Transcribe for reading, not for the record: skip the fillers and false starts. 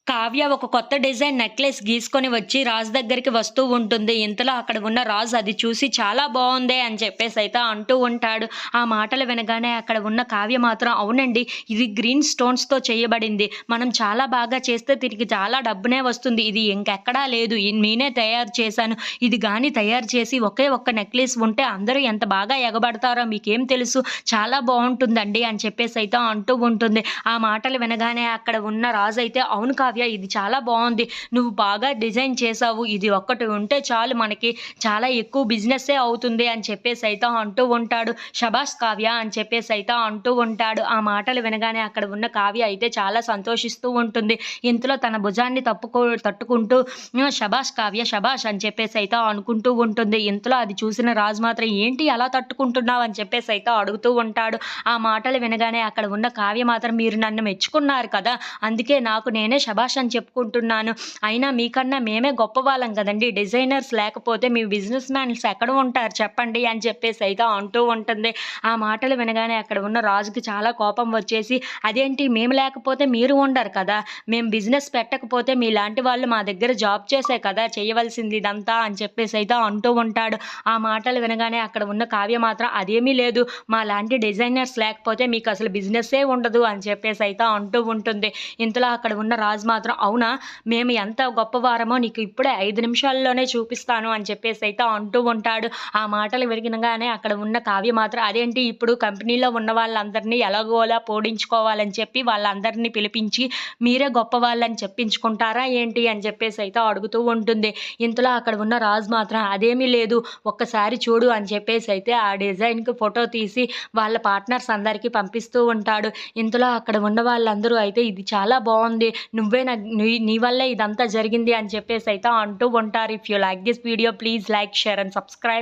కావ్య ఒక కొత్త design necklace గీసుకొని వచ్చి రాజు దగ్గరికి వస్తూ ఉంటుంది. ఇంతలో అక్కడ ఉన్న రాజు అది చూసి చాలా బావుందే అని చెప్పేసైతే అంటూ ఉంటాడు. ఆ మాటలు వినగానే అక్కడ ఉన్న కావ్య మాత్రం అవునండి, ఇది గ్రీన్ స్టోన్స్‌తో చేయబడింది. మనం చాలా బాగా చేస్తే తిరిగి చాలా డబ్బునే వస్తుంది. ఇది ఇంకెక్కడా లేదు. నేనే తయారు చేశాను. ఇది గాని తయారు చేసి ఒకే ఒక్క నెక్లెస్ ఉంటే అందరూ ఎంత బాగా ఎగబడతారో మీకేం తెలుసు? చాలా బావుంటుందండి అని చెప్పేసైతే అంటూ ఉంటుంది. ఆ మాటలు వినగానే అక్కడ ఉన్న రాజైతే అవును కావ్య, ఇది చాలా బావుంది. నువ్వు బాగా డిజైన్ చేశావు. ఇది ఒక్కటి ఉంటే చాలు మనకి చాలా ఎక్కువ బిజినెస్సే అవుతుంది అని చెప్పేసైతే అంటూ ఉంటాడు. శభాష్ కావ్య అని చెప్పేసైతే అంటూ ఉంటాడు. ఆ మాటలు వినగానే అక్కడ ఉన్న కావ్య అయితే చాలా సంతోషిస్తూ ఉంటుంది. ఇంతలో తన భుజాన్ని తట్టుకుంటూ శభాష్ కావ్య శభాష్ అని చెప్పేసైతే అనుకుంటూ ఉంటుంది. ఇంతలో అది చూసిన రాజు మాత్రం ఏంటి అలా తట్టుకుంటున్నావు అని చెప్పేసైతే అడుగుతూ ఉంటాడు. ఆ మాటలు వినగానే అక్కడ ఉన్న కావ్య మాత్రం మీరు నన్ను మెచ్చుకున్నారు కదా! అందుకే నాకు నేనే శభాష్ అని చెప్పుకుంటున్నాను. అయినా మీకన్నా మేమే గొప్పవాళ్ళం కదండీ! డిజైనర్స్ లేకపోతే మీ బిజినెస్ మ్యాన్స్ ఎక్కడ ఉంటారు చెప్పండి అని చెప్పేసైతే అంటూ ఉంటుంది. ఆ మాటలు వినగానే అక్కడ ఉన్న రాజుకి చాలా కోపం వచ్చేసి, అదేంటి మేము లేకపోతే మీరు ఉండరు కదా! మేము బిజినెస్ పెట్టకపోతే మీలాంటి వాళ్ళు మా దగ్గర జాబ్ చేసే కదా చేయవలసింది ఇదంతా అని చెప్పేసైతే అంటూ ఉంటాడు. ఆ మాటలు వినగానే అక్కడ ఉన్న కావ్య మాత్రం అదేమీ లేదు. మాలాంటి డిజైనర్స్ లేకపోతే మీకసలు బిజినెస్సే ఉండదు అని చెప్పేసైతే అంటూ ఉంటుంది. ఇంతలో అక్కడ ఉన్న రాజు మాత్రం అవునా! మేము ఎంత గొప్పవారమో నీకు ఇప్పుడే 5 నిమిషాల్లోనే చూపిస్తాను అని చెప్పేసైతే అంటూ ఉంటాడు. ఆ మాటలు వినగానే అక్కడ ఉన్న కావ్య మాత్రం అదేంటి ఇప్పుడు కంపెనీలో ఉన్న వాళ్ళందరినీ ఎలాగోలా పోడించుకోవాలని చెప్పి వాళ్ళందరినీ పిలిపించి మీరే గొప్పవాళ్ళని చెప్పించుకుంటారా ఏంటి అని చెప్పేసైతే అడుగుతూ ఉంటుంది. ఇంతలో అక్కడ ఉన్న రాజు మాత్రం అదేమీ లేదు, ఒక్కసారి చూడు అని చెప్పేసైతే ఆ డిజైన్‌కి ఫోటో తీసి వాళ్ళ పార్ట్నర్స్ అందరికీ పంపిస్తూ ఉంటాడు. ఇంతలో అక్కడ ఉన్న వాళ్ళందరూ అయితే ఇది చాలా బావుంది. నువ్వే నీ వల్లే ఇదంతా జరిగింది అని చెప్పేసైతే అంటూ ఉంటారు. If you like this video please like, share and subscribe.